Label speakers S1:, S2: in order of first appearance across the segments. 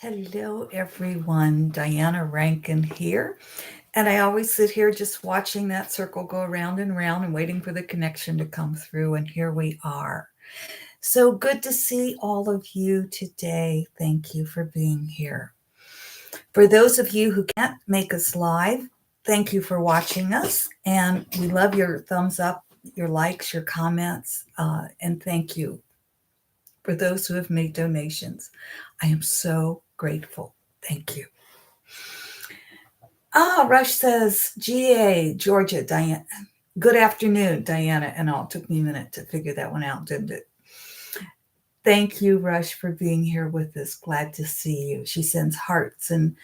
S1: Hello, everyone. Diana Rankin here. And I always sit here just watching that circle go around and around and waiting for the connection to come through. And here we are. So good to see all of you today. Thank you for being here. For those of you who can't make us live, thank you for watching us. And we love your thumbs up, your likes, your comments. And thank you for those who have made donations. I am so grateful. Thank you. Rush says, GA, Georgia, Diana. Good afternoon, Diana and all. It took me a minute to figure that one out, didn't it? Thank you, Rush, for being here with us. Glad to see you. She sends hearts and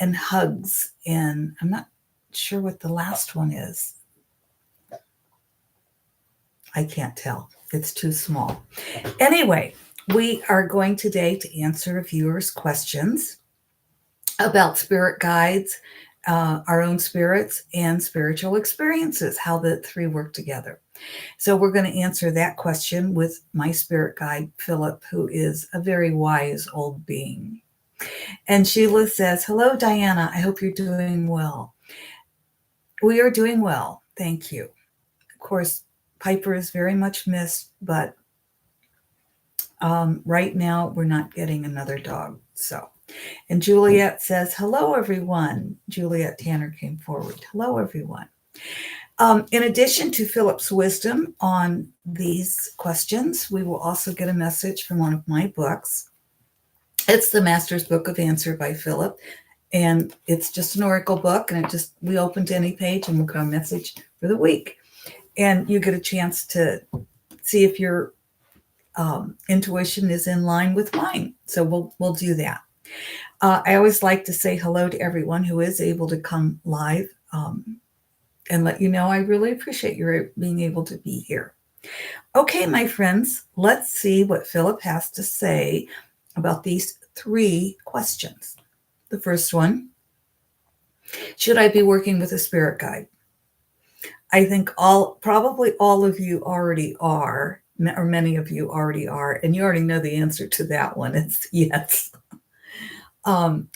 S1: hugs, and I'm not sure what the last one is. I can't tell. It's too small. Anyway, we are going today to answer viewers' questions about spirit guides, our own spirits, and spiritual experiences, how the three work together. So we're going to answer that question with my spirit guide, Philip, who is a very wise old being. And Sheila says, hello, Diana. I hope you're doing well. We are doing well. Thank you. Of course, Piper is very much missed, but right now we're not getting another dog. And Juliet says, hello, everyone. Juliet Tanner came forward. Hello, everyone. In addition to Philip's wisdom on these questions, we will also get a message from one of my books. It's the Master's Book of Answer by Philip. And it's just an oracle book. And we open to any page and we'll get a message for the week. And you get a chance to see if your intuition is in line with mine. So we'll do that. I always like to say hello to everyone who is able to come live and let you know I really appreciate your being able to be here. Okay, my friends, let's see what Philip has to say about these three questions. The first one, should I be working with a spirit guide? I think probably all of you already are, or many of you already are, and you already know the answer to that one. It's yes. And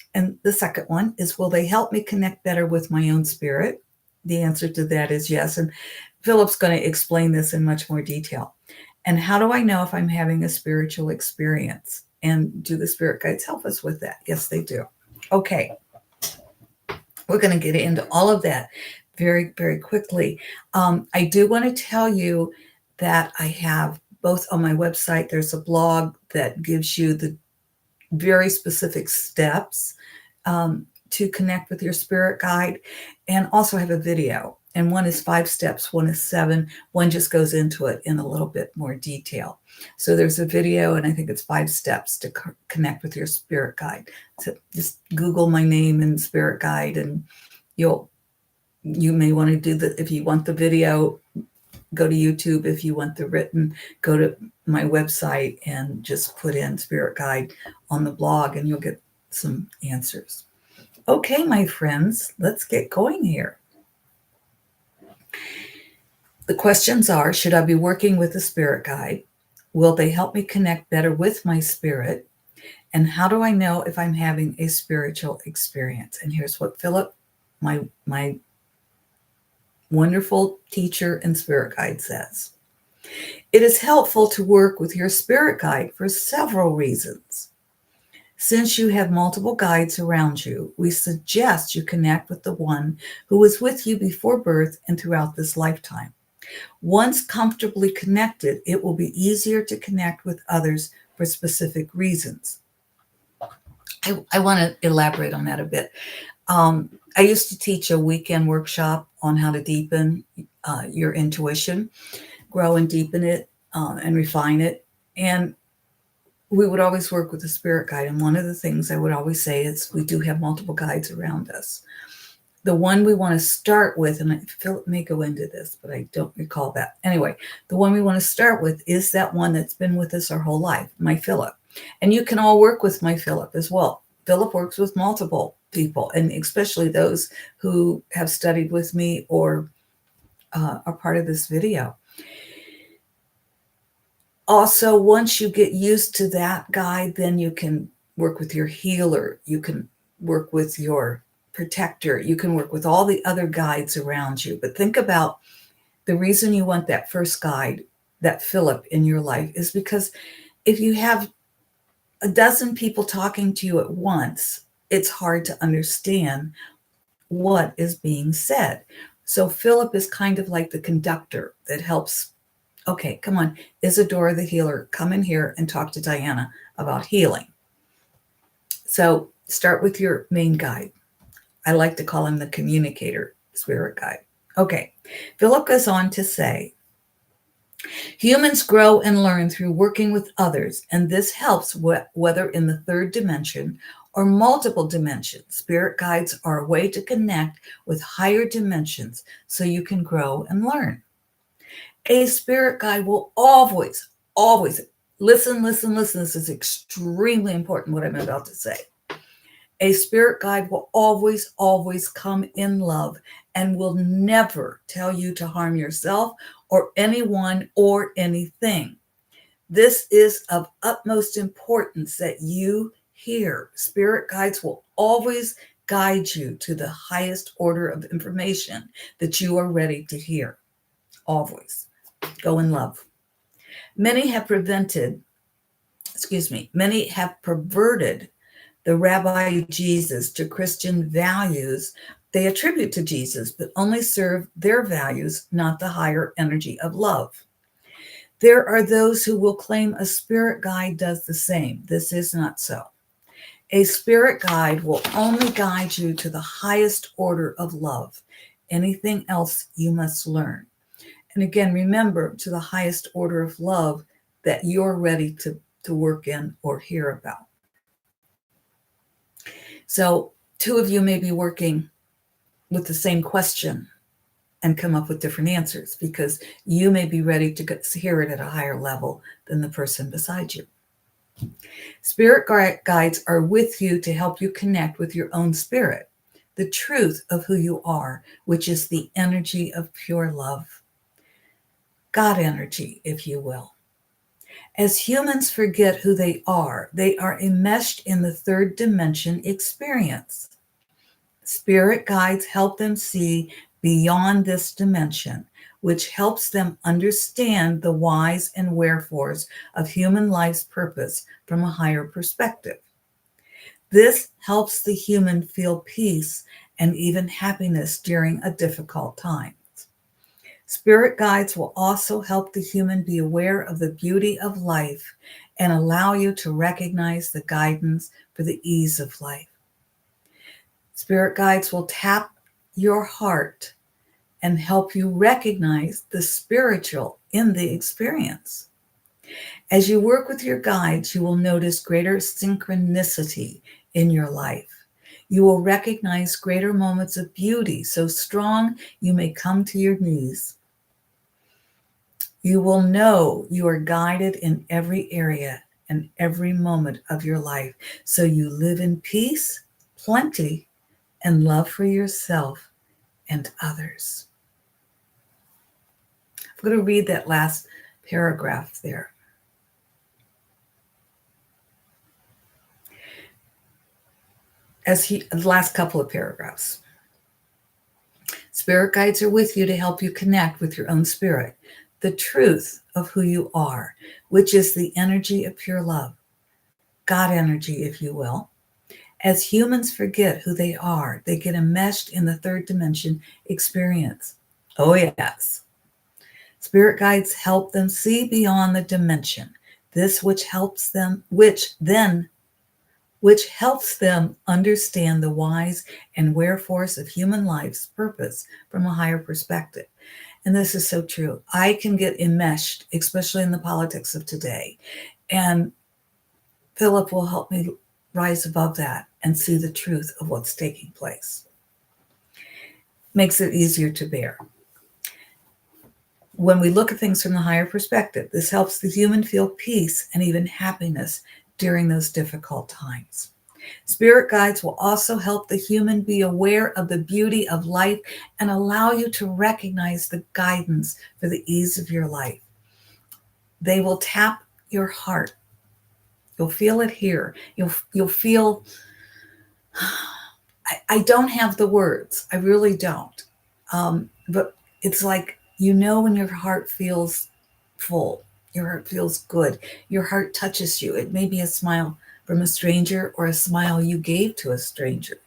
S1: the second one is, will they help me connect better with my own spirit? The answer to that is yes. And Philip's going to explain this in much more detail. And how do I know if I'm having a spiritual experience? And do the spirit guides help us with that? Yes, they do. Okay. We're going to get into all of that very, very quickly. I do want to tell you that I have both on my website, there's a blog that gives you the very specific steps to connect with your spirit guide, and also have a video. And one is 5 steps, one is 7. One just goes into it in a little bit more detail. So there's a video, and I think it's 5 steps to connect with your spirit guide. So just Google my name and spirit guide, and you may want to do that. If you want the video, go to YouTube. If you want the written, go to my website and just put in spirit guide on the blog, and you'll get some answers. Okay, my friends, let's get going here. The questions are, should I be working with a spirit guide? Will they help me connect better with my spirit? And how do I know if I'm having a spiritual experience? And here's what Philip, my wonderful teacher and spirit guide, says. It is helpful to work with your spirit guide for several reasons. Since you have multiple guides around you, we suggest you connect with the one who was with you before birth and throughout this lifetime. Once comfortably connected, it will be easier to connect with others for specific reasons. I want to elaborate on that a bit. I used to teach a weekend workshop on how to deepen your intuition, grow and deepen it, and refine it. And we would always work with a spirit guide. And one of the things I would always say is we do have multiple guides around us. The one we want to start with, and Philip may go into this, but I don't recall that. Anyway, the one we want to start with is that one that's been with us our whole life, my Philip. And you can all work with my Philip as well. Philip works with multiple people, and especially those who have studied with me or are part of this video. Also, once you get used to that guide, then you can work with your healer. You can work with your protector. You can work with all the other guides around you. But think about the reason you want that first guide, that Philip in your life, is because if you have a dozen people talking to you at once, it's hard to understand what is being said. So Philip is kind of like the conductor that helps. Okay, come on, Isadora the healer, come in here and talk to Diana about healing. So start with your main guide. I like to call him the communicator, spirit guide. Okay, Philip goes on to say, humans grow and learn through working with others, and this helps whether in the third dimension or multiple dimensions. Spirit guides are a way to connect with higher dimensions so you can grow and learn. A spirit guide will always, listen. This is extremely important, what I'm about to say. A spirit guide will always come in love and will never tell you to harm yourself or anyone or anything. This is of utmost importance that you hear. Spirit guides will always guide you to the highest order of information that you are ready to hear. Always. Go in love. Many have perverted the Rabbi Jesus to Christian values they attribute to Jesus, but only serve their values, not the higher energy of love. There are those who will claim a spirit guide does the same. This is not so. A spirit guide will only guide you to the highest order of love. Anything else you must learn. And again, remember, to the highest order of love that you're ready to work in or hear about. So two of you may be working with the same question and come up with different answers because you may be ready to hear it at a higher level than the person beside you. Spirit guides are with you to help you connect with your own spirit, the truth of who you are, which is the energy of pure love. God energy, if you will. As humans forget who they are enmeshed in the third dimension experience. Spirit guides help them see beyond this dimension, which helps them understand the whys and wherefores of human life's purpose from a higher perspective. This helps the human feel peace and even happiness during a difficult time. Spirit guides will also help the human be aware of the beauty of life and allow you to recognize the guidance for the ease of life. Spirit guides will tap your heart and help you recognize the spiritual in the experience. As you work with your guides, you will notice greater synchronicity in your life. You will recognize greater moments of beauty, so strong you may come to your knees. You will know you are guided in every area and every moment of your life, so you live in peace, plenty, and love for yourself and others. I'm going to read that last paragraph there. The last couple of paragraphs. Spirit guides are with you to help you connect with your own spirit, the truth of who you are, which is the energy of pure love, God energy, if you will. As humans forget who they are, they get enmeshed in the third dimension experience. Oh, yes. Spirit guides help them see beyond the dimension, this which helps them understand the whys and wherefores of human life's purpose from a higher perspective. And this is so true. I can get enmeshed, especially in the politics of today. And Philip will help me rise above that and see the truth of what's taking place. Makes it easier to bear. When we look at things from the higher perspective, this helps the human feel peace and even happiness during those difficult times. Spirit guides will also help the human be aware of the beauty of life and allow you to recognize the guidance for the ease of your life. They will tap your heart You'll feel it here. You'll feel, I don't have the words. I really don't. But it's like, when your heart feels full, your heart feels good, your heart touches you. It may be a smile from a stranger or a smile you gave to a stranger,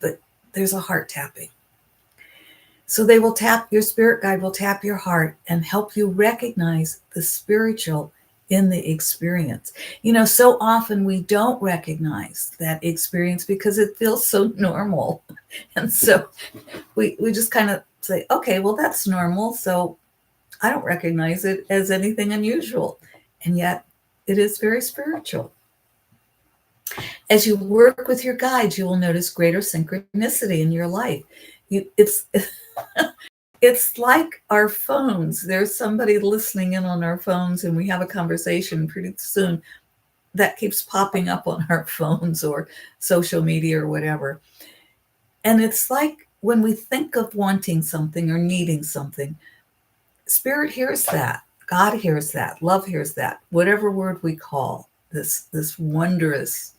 S1: but there's a heart tapping. So your spirit guide will tap your heart and help you recognize the spiritual in the experience. So often we don't recognize that experience because it feels so normal. And so we just kind of say, okay, well, that's normal. So I don't recognize it as anything unusual. And yet it is very spiritual. As you work with your guides, you will notice greater synchronicity in your life. It's like our phones. There's somebody listening in on our phones, and we have a conversation pretty soon that keeps popping up on our phones or social media or whatever. And it's like when we think of wanting something or needing something, Spirit hears that. God hears that. Love hears that. Whatever word we call this wondrous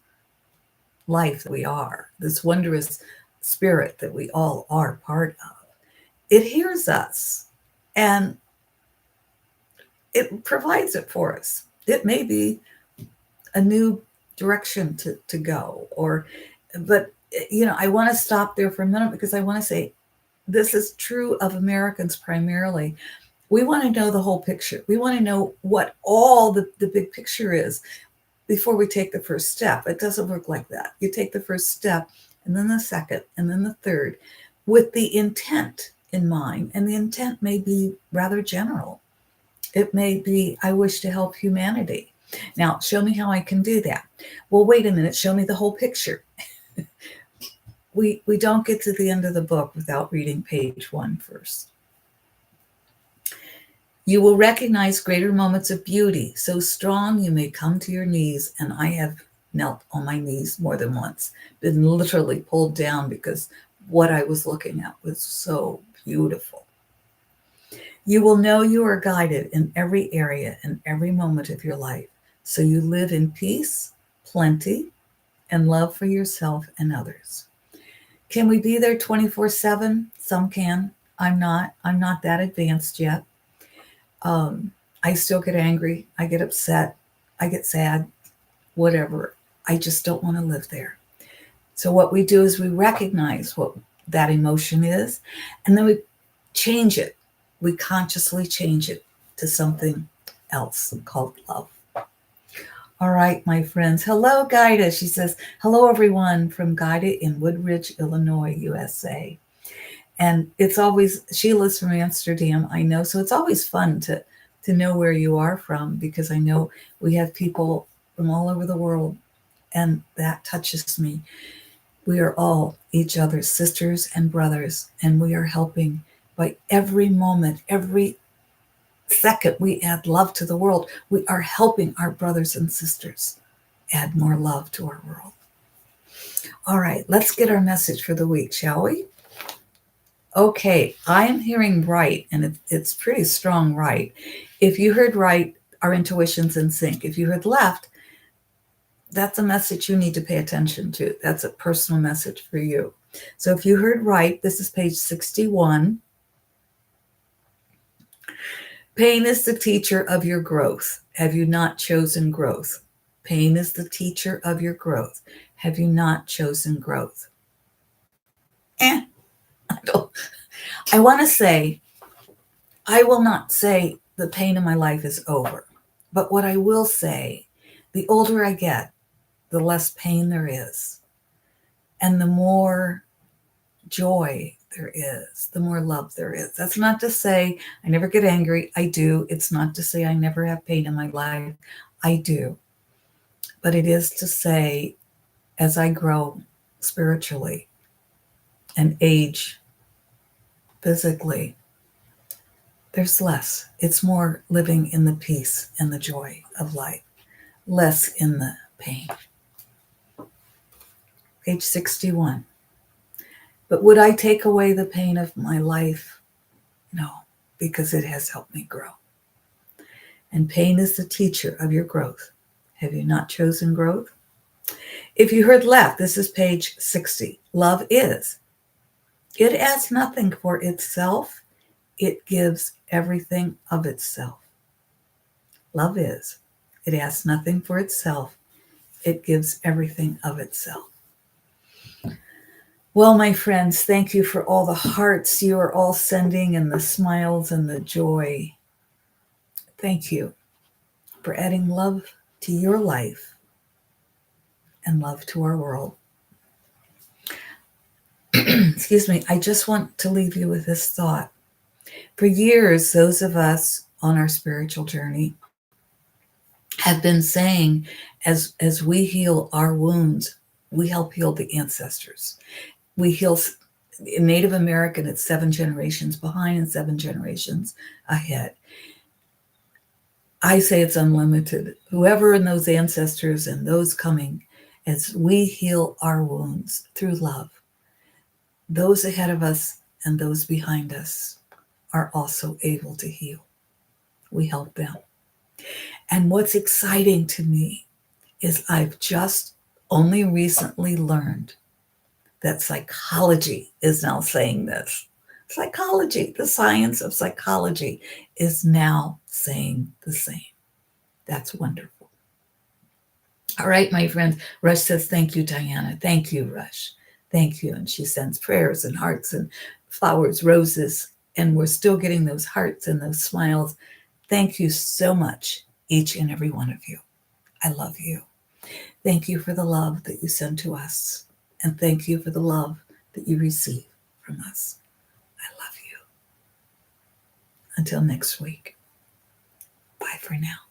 S1: life that we are, this wondrous spirit that we all are part of. It hears us and it provides it for us. It may be a new direction to go, but I want to stop there for a minute because I want to say this is true of Americans primarily. We want to know the whole picture. We want to know what all the big picture is before we take the first step. It doesn't work like that. You take the first step and then the second and then the third with the intent in mind. And the intent may be rather general. It may be, I wish to help humanity. Now, show me how I can do that. Well, wait a minute, show me the whole picture. We don't get to the end of the book without reading page 1 first. You will recognize greater moments of beauty, so strong you may come to your knees. And I have knelt on my knees more than once, been literally pulled down because what I was looking at was so beautiful. You will know you are guided in every area and every moment of your life. So you live in peace, plenty, and love for yourself and others. Can we be there 24/7? Some can. I'm not that advanced yet. I still get angry. I get upset. I get sad, whatever. I just don't want to live there. So what we do is we recognize what that emotion is, and then we change it. We consciously change it to something else called love. All right, my friends. Hello, Gaida. She says, hello, everyone from Gaida in Woodridge, Illinois, USA. And it's always, Sheila's from Amsterdam, I know. So it's always fun to know where you are from, because I know we have people from all over the world, and that touches me. We are all each other's sisters and brothers, and we are helping by every moment, every second we add love to the world. We are helping our brothers and sisters add more love to our world. All right, let's get our message for the week, shall we? Okay, I am hearing right, and it's pretty strong right. If you heard right, our intuition's in sync. If you heard left, that's a message you need to pay attention to. That's a personal message for you. So if you heard right, this is page 61. Pain is the teacher of your growth. Have you not chosen growth? Pain is the teacher of your growth. Have you not chosen growth? I want to say, I will not say the pain in my life is over. But what I will say, the older I get, the less pain there is. And the more joy there is, the more love there is. That's not to say I never get angry. I do. It's not to say I never have pain in my life. I do. But it is to say, as I grow spiritually and age physically, there's less. It's more living in the peace and the joy of life, less in the pain. Page 61. But would I take away the pain of my life? No, because it has helped me grow. And pain is the teacher of your growth. Have you not chosen growth? If you heard left, this is page 60. Love is. It asks nothing for itself. It gives everything of itself. Love is. It asks nothing for itself. It gives everything of itself. Well, my friends, thank you for all the hearts you are all sending and the smiles and the joy. Thank you for adding love to your life and love to our world. Excuse me, I just want to leave you with this thought. For years, those of us on our spiritual journey have been saying, as we heal our wounds, we help heal the ancestors. We heal. In Native American, it's 7 generations behind and 7 generations ahead. I say it's unlimited. Whoever in those ancestors and those coming, as we heal our wounds through love, those ahead of us and those behind us are also able to heal. We help them. And what's exciting to me is I've just only recently learned that psychology is now saying this. Psychology, the science of psychology, is now saying the same. That's wonderful. All right, my friends. Rush says, thank you, Diana. Thank you, Rush. Thank you. And she sends prayers and hearts and flowers, roses. And we're still getting those hearts and those smiles. Thank you so much, each and every one of you. I love you. Thank you for the love that you send to us. And thank you for the love that you receive from us. I love you. Until next week. Bye for now.